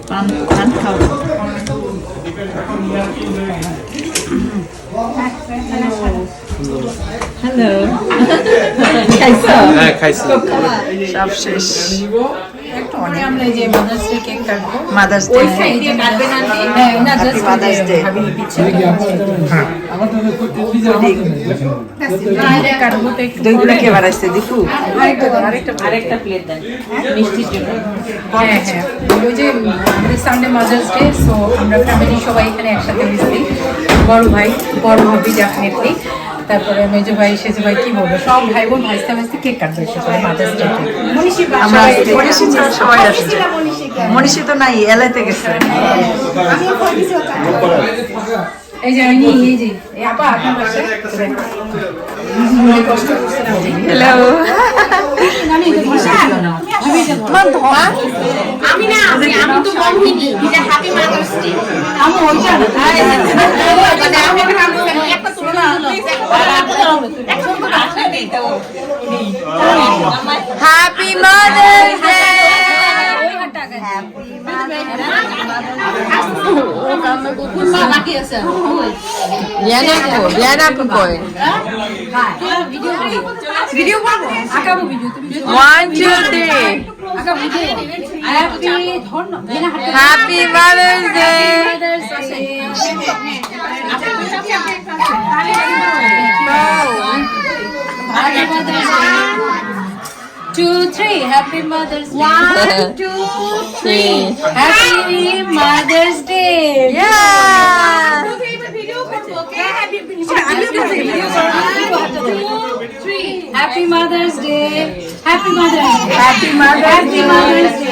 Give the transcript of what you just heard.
পান খাও। হ্যালো, খাইছো? হ্যাঁ খাইছি। সব শেষ। আমরা যে মাদার্স ডে কেক কাটবো। Mother's day. না জাস্ট মাদার্স ডে। কাটবো তো একটু। দইগুলো কে বানাইছে দীপু? আরেকটা প্লেট দেন মিষ্টির জন্য। হ্যাঁ হ্যাঁ, ওই যে আমাদের সানডে মাদার্স ডে, সো আমরা ফ্যামিলি সবাই এখানে একসাথে হয়েছি। বড় ভাই, বড় ভাবি ডেফিনেটলি, তারপরে মেজো ভাই, সেজো ভাই, কি বলবো, সব ভাই বোন ভাইস্তা ভাইস্তা কেক কাটবে সবাই মাদার্স ডে। মনীষী তো সবাই আসছে। মনীষী তো নাই, এলাইতে গেছে। এই যে এই যে এই আপা আপনার পাশে কষ্ট করছে না। হ্যালো। আমি না আমি তো বলহিনি এটা হ্যাপি মাদার্স ডে আমি ওই জানো মানে আমি একটা তুলো না হ্যাপি মাদার্স ডে। বাকি আছে রিয়ানা আপু কই? ভিডিও করবো, আঁকাবো ভিডিও, তুমি 1 2 3 আঁকাবো video. Happy happy mother's day. Two, three. Happy Mother's Day. 1 2 3 Happy Mother's Day. Yeah. Video করব okay happy Happy Mother's Day. Happy Mother's Day. Happy Mother's Day. Happy Mother's Day.